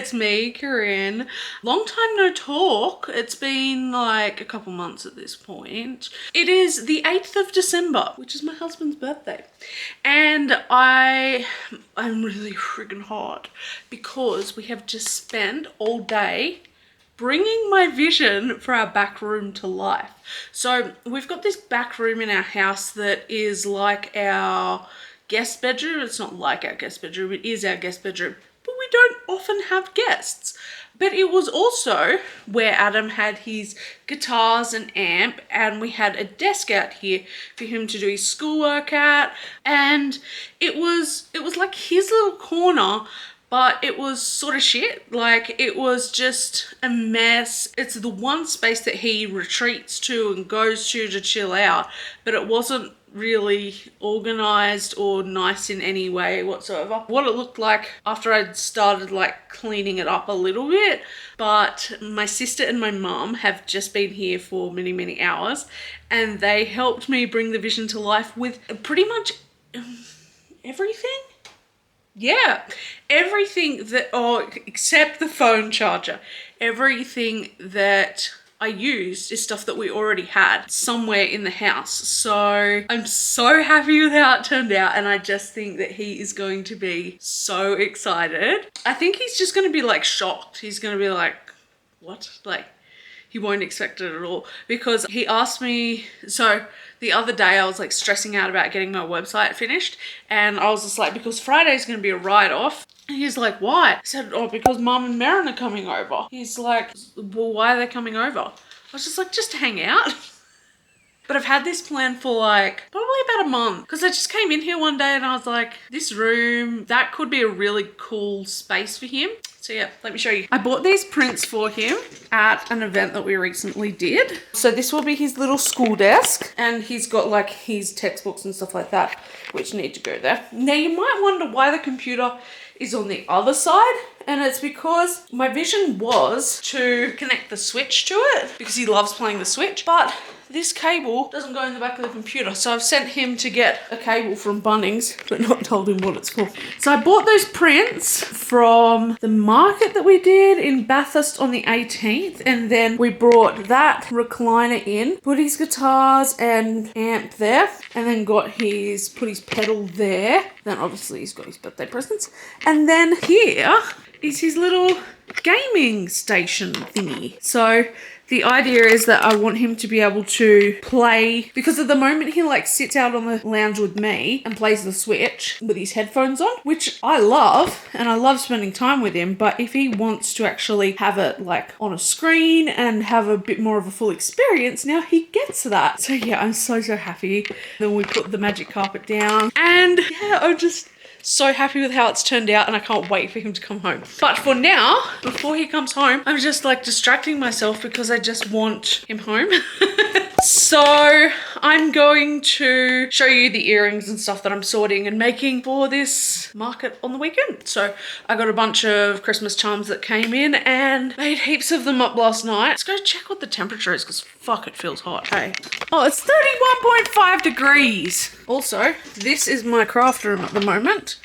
it's me, Corinne. Long time no talk. It's been like a couple months at this point. It is the 8th of December, which is my husband's birthday. And I'm really friggin' hot because we have just spent all day bringing my vision for our back room to life. So we've got this back room in our house that is like our guest bedroom. It's not like our guest bedroom, it is our guest bedroom, but we don't often have guests. But it was also where Adam had his guitars and amp, and we had a desk out here for him to do his schoolwork at. And it was like his little corner, but it was sort of shit. Like, it was just a mess. It's the one space that he retreats to and goes to chill out, but it wasn't really organized or nice in any way whatsoever. What it looked like after I'd started like cleaning it up a little bit. But my sister and my mum have just been here for many, many hours, and they helped me bring the vision to life with pretty much everything. Yeah, everything that, except the phone charger. Everything that I used is stuff that we already had somewhere in the house. So I'm so happy with how it turned out, and I just think that he is going to be so excited. I think he's just going to be like shocked. He's going to be like, what? Like, he won't expect it at all, because he asked me, so the other day I was like stressing out about getting my website finished, and I was just like, because Friday's going to be a write-off. And he's like, why? I said, oh, because Mum and Marin are coming over. He's like, well, why are they coming over? I was just like, just to hang out. But I've had this plan for like probably about a month, because I just came in here one day and I was like, this room, that could be a really cool space for him. So yeah, let me show you. I bought these prints for him at an event that we recently did. So this will be his little school desk, and he's got like his textbooks and stuff like that, which need to go there. Now you might wonder why the computer is on the other side, and it's because my vision was to connect the Switch to it, because he loves playing the Switch, but this cable doesn't go in the back of the computer. So I've sent him to get a cable from Bunnings, but not told him what it's for. So I bought those prints from the market that we did in Bathurst on the 18th. And then we brought that recliner in, put his guitars and amp there, and then put his pedal there. Then obviously he's got his birthday presents. And then here is his little gaming station thingy. So the idea is that I want him to be able to play, because at the moment he like sits out on the lounge with me and plays the Switch with his headphones on, which I love, and I love spending time with him. But if he wants to actually have it like on a screen and have a bit more of a full experience, now he gets that. So yeah, I'm so happy. Then we put the magic carpet down, and yeah, I'm just so happy with how it's turned out, and I can't wait for him to come home. But for now, before he comes home, I'm just like distracting myself because I just want him home. So I'm going to show you the earrings and stuff that I'm sorting and making for this market on the weekend. So I got a bunch of Christmas charms that came in and made heaps of them up last night. Let's go check what the temperature is, because fuck, it feels hot. Hey. Oh, it's 31.5 degrees. Also, this is my craft room at the moment.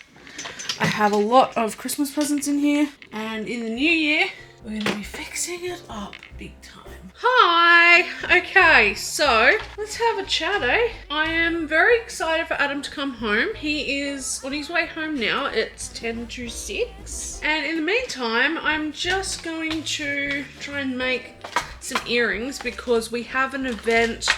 I have a lot of Christmas presents in here, and in the new year, we're going to be fixing it up big time. Hi! Okay, so let's have a chat, eh? I am very excited for Adam to come home. He is on his way home now. It's 10 to 6. And in the meantime, I'm just going to try and make some earrings, because we have an event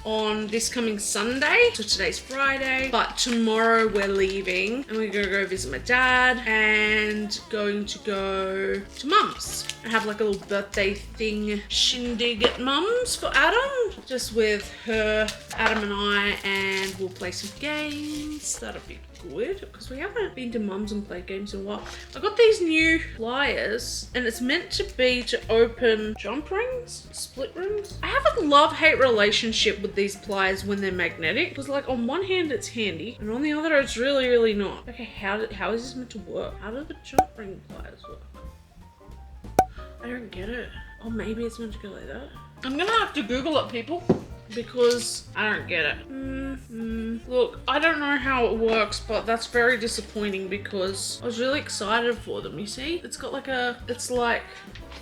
on this coming Sunday. So today's Friday, but tomorrow we're leaving and we're gonna go visit my dad and going to go to Mum's and have like a little birthday thing shindig at Mum's for Adam, just with her, Adam and I, and we'll play some games. That'll be good, because we haven't been to Mum's and played games in a while. I got these new pliers, and it's meant to be to open jump rings, split rings. I have a love-hate relationship with these pliers when they're magnetic, because like on one hand it's handy, and on the other it's really not. Okay, how is this meant to work? How do the jump ring pliers work? I don't get it. Or maybe it's meant to go like that. I'm gonna have to Google it, people. because I don't get it. Look, I don't know how it works, but that's very disappointing because I was really excited for them. You see, it's got like it's like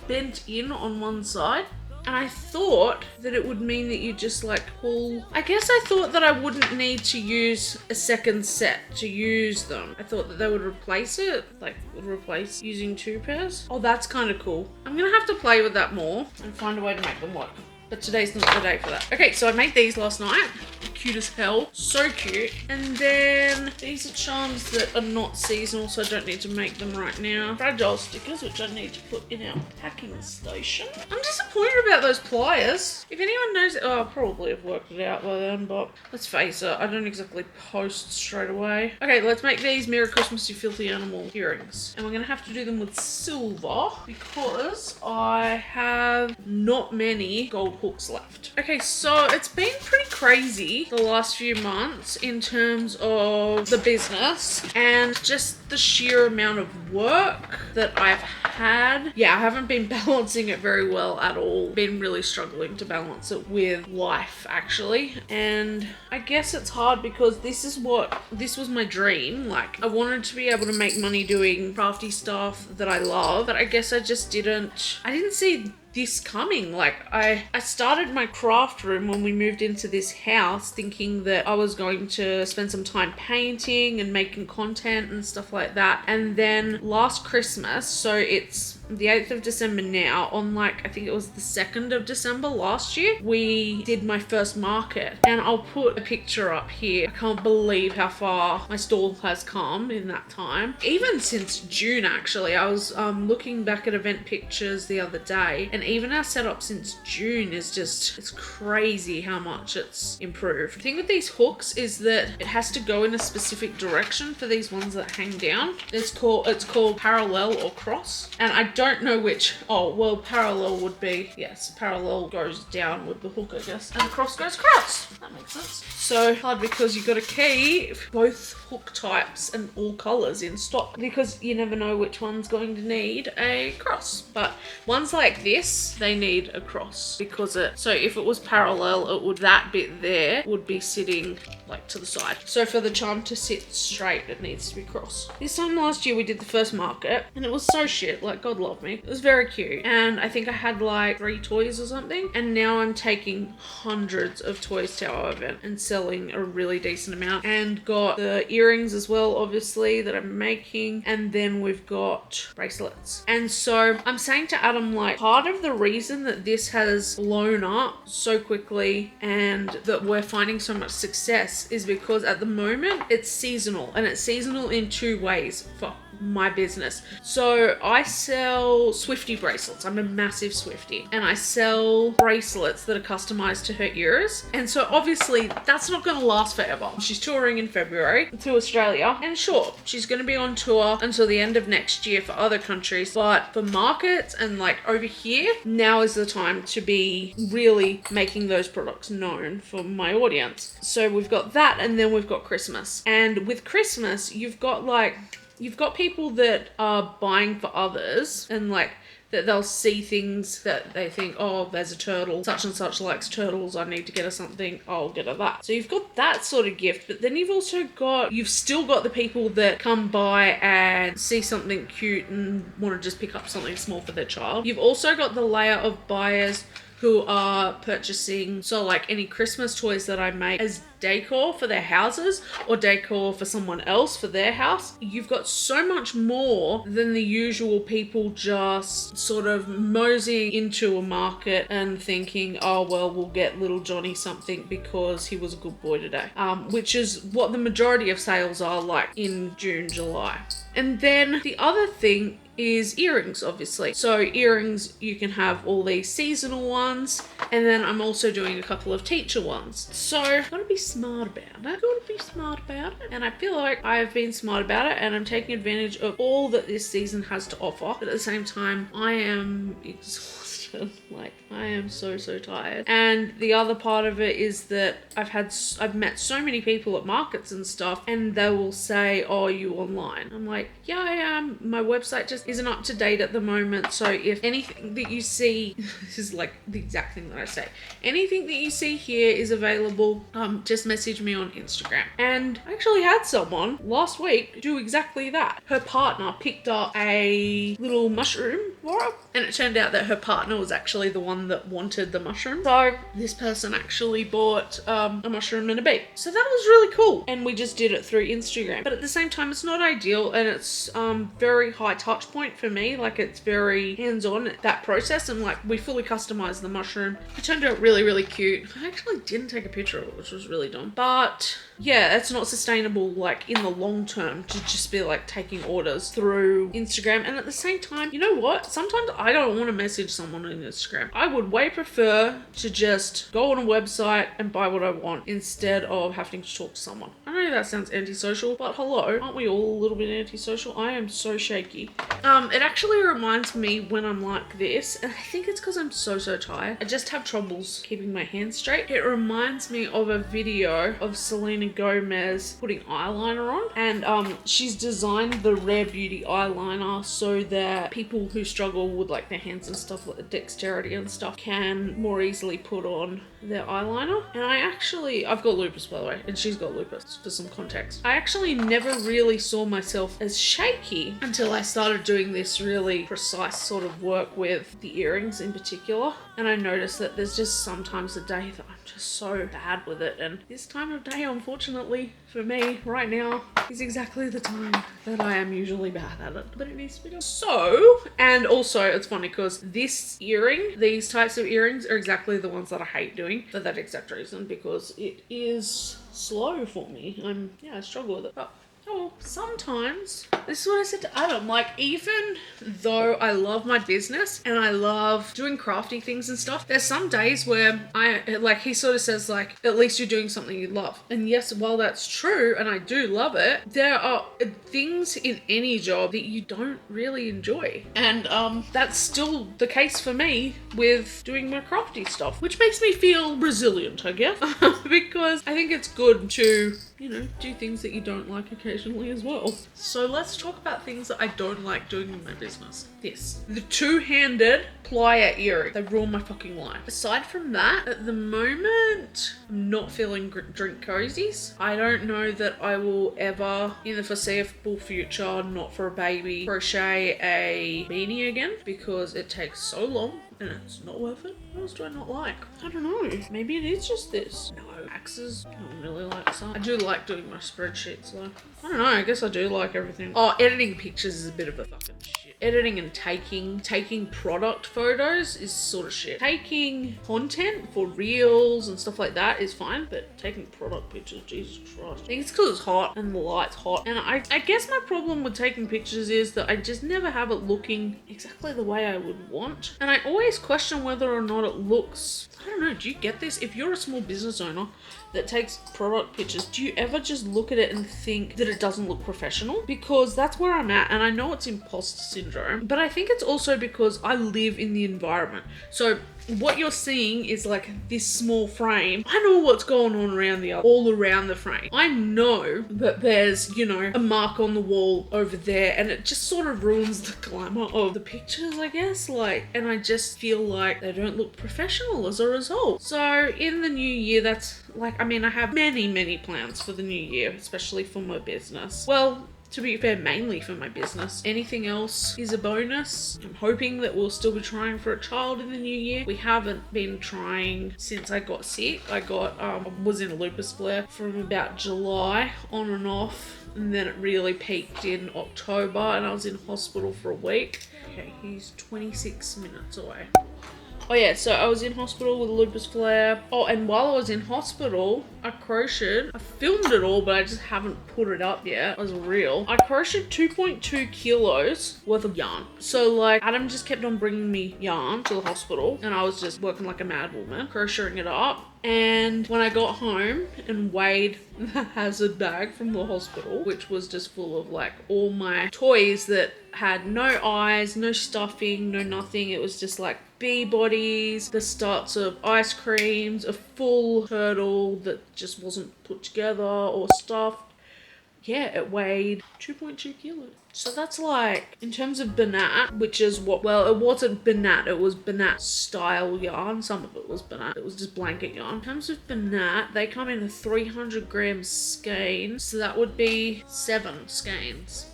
bent in on one side. And I thought that it would mean that you just like pull. I guess I thought that I wouldn't need to use a second set to use them. I thought that they would replace it, like would replace using 2 pairs. Oh, that's kind of cool. I'm gonna have to play with that more and find a way to make them work. But today's not the day for that. Okay, so I made these last night. Cute as hell. So cute. And then these are charms that are not seasonal, so I don't need to make them right now. Fragile stickers, which I need to put in our packing station. I'm disappointed about those pliers. If anyone knows it, oh, I'll probably have worked it out by then, but let's face it, I don't exactly post straight away. Okay, let's make these Merry Christmas, You Filthy Animal earrings. And we're gonna have to do them with silver because I have not many gold hooks left. Okay, so it's been pretty crazy the last few months in terms of the business and just the sheer amount of work that I've had. Yeah, I haven't been balancing it very well at all. Been really struggling to balance it with life actually. And I guess it's hard because this was my dream. Like I wanted to be able to make money doing crafty stuff that I love, but I guess I didn't see this coming. Like I started my craft room when we moved into this house thinking that I was going to spend some time painting and making content and stuff like that. And then last Christmas, so it's the 8th of December now, on like I think it was the 2nd of December last year, we did my first market, and I'll put a picture up here. I can't believe how far my stall has come in that time. Even since June actually. I was looking back at event pictures the other day, and even our setup since June is it's crazy how much it's improved. The thing with these hooks is that it has to go in a specific direction for these ones that hang down. It's called parallel or cross, and I don't know which. Oh, well, parallel would be, yes, parallel goes down with the hook, I guess, and cross goes across. That makes sense. So hard because you got to keep both hook types and all colors in stock because you never know which one's going to need a cross. But ones like this, they need a cross because so if it was parallel, that bit there would be sitting like to the side. So for the charm to sit straight, it needs to be cross. This time last year we did the first market and it was so shit, like God love me. It was very cute, and I think I had like 3 toys or something, and now I'm taking hundreds of toys to our event and selling a really decent amount, and got the earrings as well obviously that I'm making, and then we've got bracelets. And so I'm saying to Adam, like, part of the reason that this has blown up so quickly and that we're finding so much success is because at the moment it's seasonal, and it's seasonal in 2 ways for my business. So I sell Swiftie bracelets. I'm a massive Swiftie, and I sell bracelets that are customized to her ears. And so obviously that's not going to last forever. She's touring in February to Australia, and sure, she's going to be on tour until the end of next year for other countries, but for markets and like over here, now is the time to be really making those products known for my audience. So we've got that, and then we've got Christmas. And with Christmas, you've got people that are buying for others, and like that they'll see things that they think, oh, there's a turtle, such and such likes turtles, I need to get her something, I'll get her that. So you've got that sort of gift, but then you've still got the people that come by and see something cute and want to just pick up something small for their child. You've also got the layer of buyers who are purchasing, so like any Christmas toys that I make as decor for their houses or decor for someone else for their house. You've got so much more than the usual people just sort of moseying into a market and thinking, oh, well, we'll get little Johnny something because he was a good boy today, which is what the majority of sales are like in June, July. And then the other thing is earrings, obviously. So earrings, you can have all these seasonal ones, and then I'm also doing a couple of teacher ones. So gotta be smart about it. And I feel like I've been smart about it, and I'm taking advantage of all that this season has to offer. But at the same time, I am exhausted. exhausted. Like, I am so tired. And the other part of it is that I've met so many people at markets and stuff, and they will say, oh, are you online? I'm like, yeah, I am. My website just isn't up to date at the moment. So if anything that you see, this is like the exact thing that I say, anything that you see here is available, just message me on Instagram. And I actually had someone last week do exactly that. Her partner picked up a little mushroom for her, and it turned out that her partner was actually the one that wanted the mushroom. So this person actually bought a mushroom and a bead. So that was really cool. And we just did it through Instagram. But at the same time, it's not ideal, and it's very high touch point for me. Like, it's very hands-on, that process, and like we fully customized the mushroom. It turned out really cute. I actually didn't take a picture of it, which was really dumb. But yeah, it's not sustainable like in the long term to just be like taking orders through Instagram. And at the same time, you know what? Sometimes I don't want to message someone on Instagram. I would way prefer to just go on a website and buy what I want instead of having to talk to someone. I know that sounds antisocial, but hello, aren't we all a little bit antisocial? I am so shaky. It actually reminds me when I'm like this, and I think it's because I'm so tired. I just have troubles keeping my hands straight. It reminds me of a video of Selena Gomez putting eyeliner on, and she's designed the Rare Beauty eyeliner so that people who struggle with like their hands and stuff, like the dexterity and stuff, can more easily put on their eyeliner. And I've got lupus, by the way, and she's got lupus, for some context. I actually never really saw myself as shaky until I started doing this really precise sort of work with the earrings in particular. And I noticed that there's just sometimes a day that I'm just so bad with it. And this time of day, unfortunately, for me right now, is exactly the time that I am usually bad at it. But it needs to be done. So, and also it's funny because these types of earrings are exactly the ones that I hate doing for that exact reason, because it is slow for me. I struggle with it. But oh, sometimes, this is what I said to Adam, like, even though I love my business and I love doing crafty things and stuff, there's some days where he sort of says like, at least you're doing something you love. And yes, while that's true, and I do love it, there are things in any job that you don't really enjoy. And that's still the case for me with doing my crafty stuff, which makes me feel resilient, I guess, because I think it's good to, you know, do things that you don't like occasionally as well. So let's talk about things that I don't like doing in my business. The two-handed plier earring. They ruin my fucking life. Aside from that, at the moment, I'm not feeling drink cozies. I don't know that I will ever, in the foreseeable future, not for a baby, crochet a beanie again, because it takes so long and it's not worth it. What else do I not like? I don't know. Maybe it is just this. No, axes. I don't really like some. I do like doing my spreadsheets though. I don't know. I guess I do like everything. Oh, editing pictures is a bit of a fucking shit. Editing and taking product photos is sort of shit. Taking content for reels and stuff like that is fine, but taking product pictures, Jesus Christ. I think it's because it's hot and the light's hot. And I guess my problem with taking pictures is that I just never have it looking exactly the way I would want. And I always question whether or not it looks, I don't know, do you get this? If you're a small business owner that takes product pictures, do you ever just look at it and think that it doesn't look professional? Because that's where I'm at, and I know it's imposter syndrome, but I think it's also because I live in the environment. So what you're seeing is like this small frame. I know what's going on all around the frame. I know that there's, you know, a mark on the wall over there, and it just sort of ruins the glamour of the pictures, I guess. Like, and I just feel like they don't look professional as a result. So in the new year, that's like, I mean, I have many plans for the new year, especially for my business. Well, to be fair, mainly for my business. Anything else is a bonus. I'm hoping that we'll still be trying for a child in the new year. We haven't been trying since I got sick. I was in a lupus flare from about July on and off, and then it really peaked in October, and I was in hospital for a week. Okay, he's 26 minutes away. Oh yeah, so I was in hospital with a lupus flare. Oh, and while I was in hospital, I crocheted. I filmed it all, but I just haven't put it up yet as a reel. I crocheted 2.2 kilos worth of yarn. So like, Adam just kept on bringing me yarn to the hospital, and I was just working like a mad woman, crocheting it up. And when I got home and weighed the hazard bag from the hospital, which was just full of like all my toys that had no eyes, no stuffing, no nothing. It was just like bee bodies, the starts of ice creams, a full turtle that just wasn't put together or stuffed. Yeah, it weighed 2.2 kilos. So that's like, in terms of Banat, which is what, well, it wasn't Banat, it was Banat style yarn. Some of it was Banat, it was just blanket yarn. In terms of Banat, they come in a 300 gram skein, so that would be 7 skeins.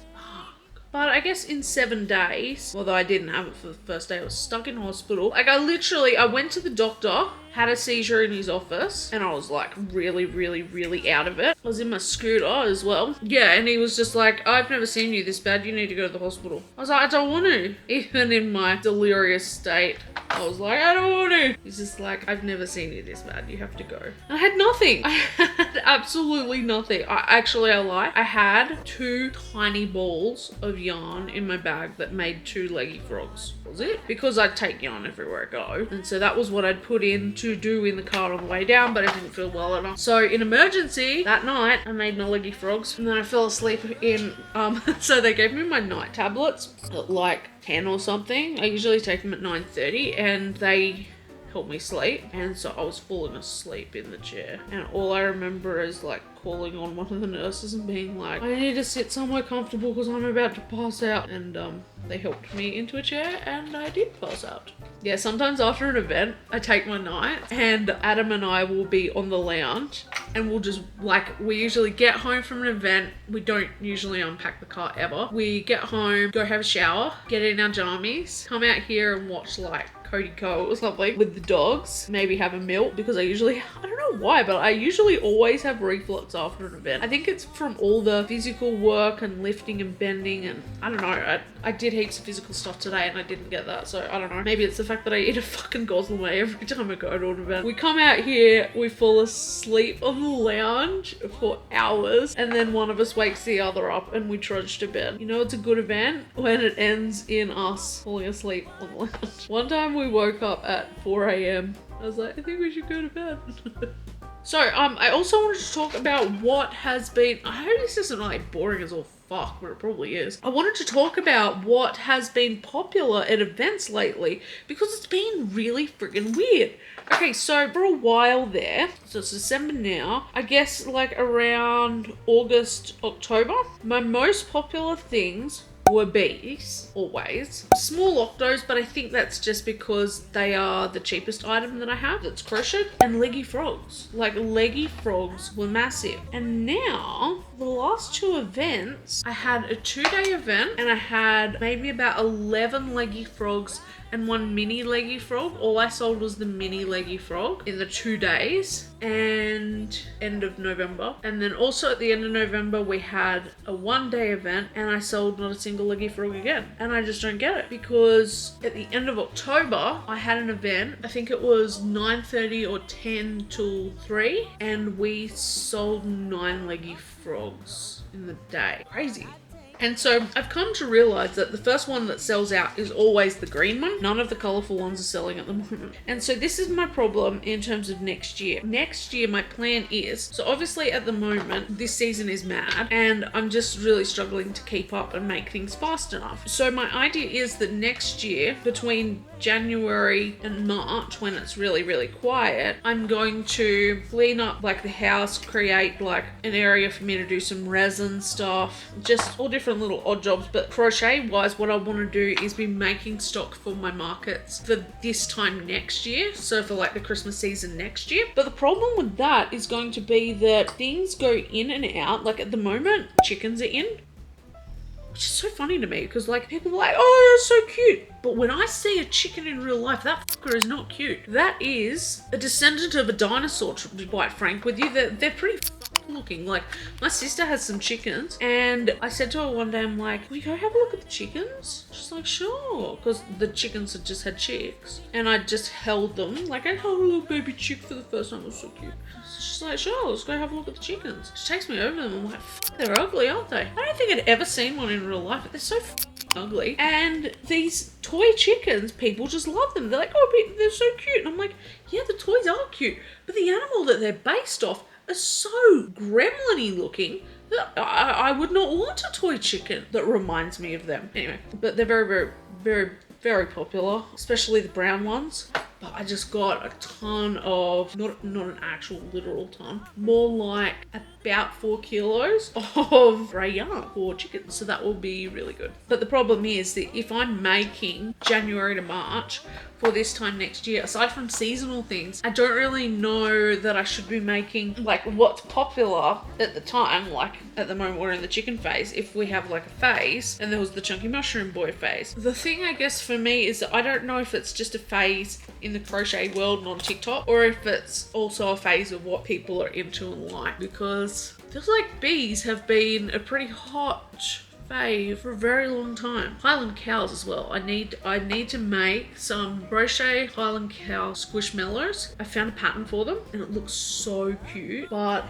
But I guess in 7 days, although I didn't have it for the first day, I was stuck in hospital. Like I went to the doctor, had a seizure in his office, and I was like really, really, really out of it. I was in my scooter as well. Yeah, and he was just like, I've never seen you this bad, you need to go to the hospital. I was like, I don't want to. Even in my delirious state, I was like, I don't want to. He's just like, I've never seen you this bad, you have to go. And I had nothing. I had absolutely nothing. I lie. I had 2 tiny balls of yarn in my bag that made 2 leggy frogs. Was it? Because I'd take yarn everywhere I go. And so that was what I'd put in to do in the car on the way down, but I didn't feel well enough. So in emergency, that night, I made my leggy frogs and then I fell asleep in, so they gave me my night tablets at like 10 or something. I usually take them at 9:30 and they help me sleep. And so I was falling asleep in the chair. And all I remember is like calling on one of the nurses and being like, I need to sit somewhere comfortable because I'm about to pass out. And they helped me into a chair and I did pass out. Yeah, sometimes after an event, I take my night and Adam and I will be on the lounge and we'll just like, we usually get home from an event. We don't usually unpack the car ever. We get home, go have a shower, get in our jammies, come out here and watch like Cody Co or something with the dogs, maybe have a milk because I don't know why, but I usually always have reflux after an event. I think it's from all the physical work and lifting and bending and I don't know, I did heaps of physical stuff today and I didn't get that, so I don't know. Maybe it's the fact that I eat a fucking gosling every time I go to an event. We come out here, we fall asleep on the lounge for hours and then one of us wakes the other up and we trudge to bed. You know it's a good event when it ends in us falling asleep on the lounge. One time we woke up at 4 a.m. I was like, I think we should go to bed. So, I also wanted to talk about what has been, I hope this isn't like boring as all fuck, but it probably is. I wanted to talk about what has been popular at events lately because it's been really friggin' weird. Okay, so for a while there, so it's December now, I guess like around August, October, my most popular things were bees, always. Small octos, but I think that's just because they are the cheapest item that I have that's crochet. And leggy frogs. Like leggy frogs were massive. And now, the last 2 events, I had a 2-day event and I had maybe about 11 leggy frogs and 1 mini leggy frog. All I sold was the mini leggy frog in the 2 days and end of November. And then also at the end of November, we had a 1-day event and I sold not a single leggy frog again. And I just don't get it because at the end of October, I had an event. I think it was 9:30 or 10 till 3 and we sold 9 leggy frogs in the day. Crazy. And so I've come to realize that the first one that sells out is always the green one. None of the colorful ones are selling at the moment. And so this is my problem in terms of next year. Next year, my plan is, so obviously at the moment, this season is mad and I'm just really struggling to keep up and make things fast enough. So my idea is that next year, between January and March, when it's really, really quiet, I'm going to clean up like the house, create like an area for me to do some resin stuff, just all different little odd jobs. But crochet wise, what I want to do is be making stock for my markets for this time next year, so for like the Christmas season next year. But the problem with that is going to be that things go in and out. Like at the moment, chickens are in, which is so funny to me because like people are like, oh, that's so cute. But when I see a chicken in real life, that fucker is not cute. That is a descendant of a dinosaur, to be quite frank with you. They're pretty looking. Like my sister has some chickens and I said to her one day, I'm like, can we go have a look at the chickens? She's like, sure, because the chickens had just had chicks and I just held them. Like I held a little baby chick for the first time. It was so cute. So she's like, sure, let's go have a look at the chickens. She takes me over them. I'm like, they're ugly, aren't they? I don't think I'd ever seen one in real life, but they're so ugly. And these toy chickens, people just love them. They're like, oh, they're so cute. And I'm like, yeah, the toys are cute, but the animal that they're based off are so gremlin-y looking that I would not want a toy chicken that reminds me of them. Anyway, but they're very, very, very, very popular, especially the brown ones. But I just got a ton of, not an actual literal ton, more like about 4 kilos of grey yarn for chickens. So that will be really good. But the problem is that if I'm making January to March for this time next year, aside from seasonal things, I don't really know that I should be making like what's popular at the time. Like at the moment we're in the chicken phase. If we have like a phase, and there was the chunky mushroom boy phase. The thing I guess for me is that I don't know if it's just a phase in the crochet world and on TikTok, or if it's also a phase of what people are into and like, because it feels like bees have been a pretty hot fave for a very long time. Highland cows as well. I need to make some crochet Highland cow squishmallows. I found a pattern for them and it looks so cute, but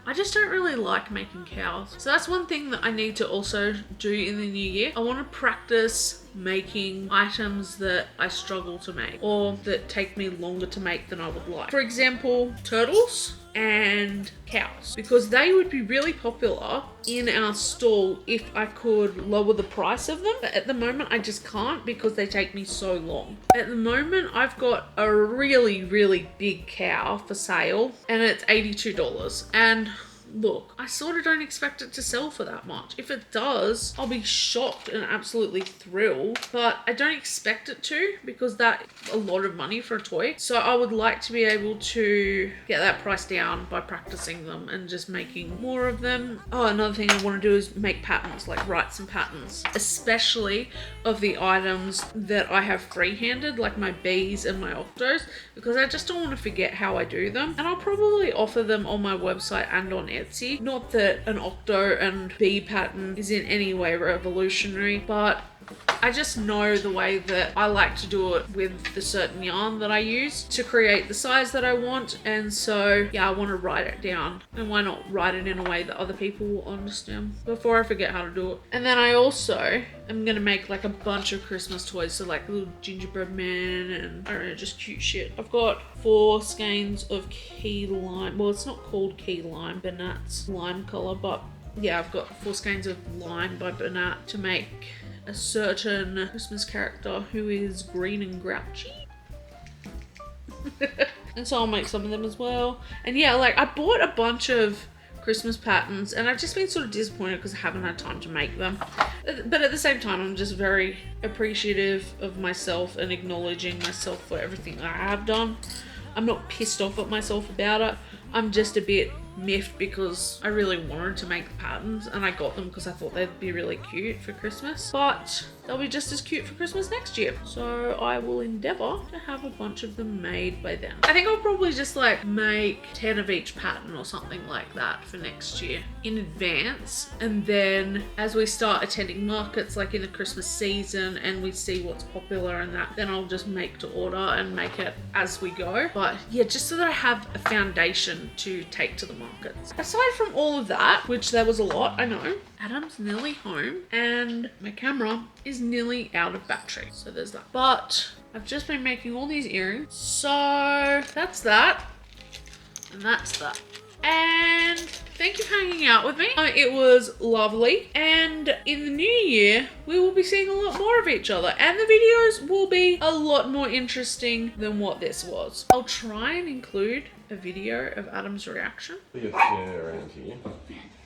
I just don't really like making cows. So that's one thing that I need to also do in the new year. I want to practice making items that I struggle to make or that take me longer to make than I would like. For example, turtles and cows, because they would be really popular in our stall if I could lower the price of them. But at the moment I just can't because they take me so long. At the moment I've got a really, really big cow for sale and it's $82. And look, I sort of don't expect it to sell for that much. If it does, I'll be shocked and absolutely thrilled, but I don't expect it to because that's a lot of money for a toy. So I would like to be able to get that price down by practicing them and just making more of them. Oh, another thing I want to do is make patterns, like write some patterns, especially of the items that I have free-handed, like my bees and my octos, because I just don't want to forget how I do them. And I'll probably offer them on my website and on Etsy. Not that an octo and bee pattern is in any way revolutionary, but I just know the way that I like to do it with the certain yarn that I use to create the size that I want. And so yeah, I want to write it down, and why not write it in a way that other people will understand before I forget how to do it. And then I also am gonna make like a bunch of Christmas toys, so like little gingerbread man and I don't know, just cute shit. I've got 4 skeins of key lime. Well, it's not called key lime, Bernat's lime color, but yeah, I've got 4 skeins of lime by Bernat to make a certain Christmas character who is green and grouchy. And so I'll make some of them as well. And yeah, like I bought a bunch of Christmas patterns and I've just been sort of disappointed because I haven't had time to make them. But at the same time, I'm just very appreciative of myself and acknowledging myself for everything I have done. I'm not pissed off at myself about it. I'm just a bit miffed because I really wanted to make the patterns and I got them because I thought they'd be really cute for Christmas, but they'll be just as cute for Christmas next year. So I will endeavor to have a bunch of them made by then. I think I'll probably just like make 10 of each pattern or something like that for next year in advance. And then as we start attending markets like in the Christmas season and we see what's popular and that, then I'll just make to order and make it as we go. But yeah, just so that I have a foundation to take to the markets. Aside from all of that, which there was a lot, I know, Adam's nearly home and my camera is nearly out of battery. So there's that. But I've just been making all these earrings. So that's that. And that's that. And thank you for hanging out with me. It was lovely. And in the new year, we will be seeing a lot more of each other. And the videos will be a lot more interesting than what this was. I'll try and include a video of Adam's reaction. Put your chair around here.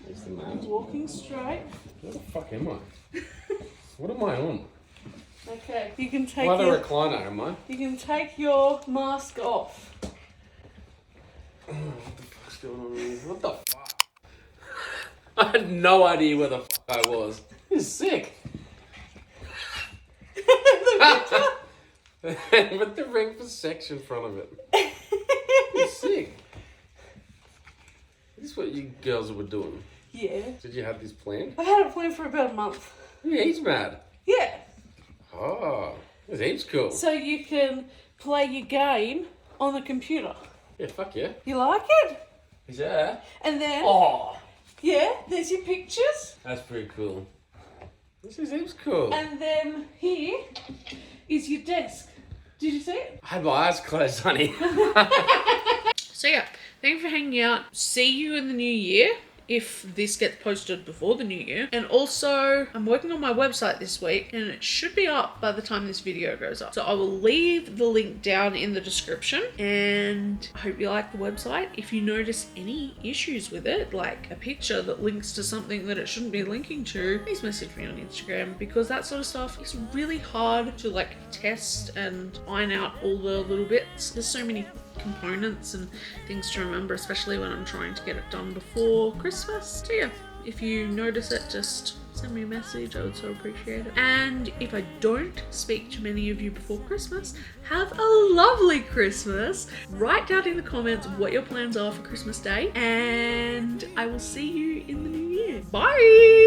Is the man. Walking straight. Where the fuck am I? What am I on? Okay, you can take What a recliner, am I? you can take your mask off. Oh, what the fuck's going on here? What the fuck? I had no idea where the fuck I was. This is sick. With the ring for sex in front of it. It's sick. This is what you girls were doing. Yeah. Did you have this planned? I've had it planned for about a month. Yeah, he's mad. Yeah. Oh, this heaps cool. So you can play your game on the computer. Yeah, fuck yeah. You like it? Yeah. And then, Oh, yeah, there's your pictures. that's pretty cool. This seems cool. And then here is your desk. Did you see it? I had my eyes closed, honey. So yeah, thank you for hanging out. See you in the new year, if this gets posted before the new year. And also, I'm working on my website this week and it should be up by the time this video goes up. So I will leave the link down in the description, and I hope you like the website. If you notice any issues with it, like a picture that links to something that it shouldn't be linking to, please message me on Instagram, because that sort of stuff is really hard to like test and iron out all the little bits. There's so many components and things to remember, especially when I'm trying to get it done before Christmas. So yeah, if you notice it, just send me a message. I would so appreciate it. And if I don't speak to many of you before Christmas, have a lovely Christmas. Write down in the comments what your plans are for Christmas Day, and I will see you in the new year. Bye!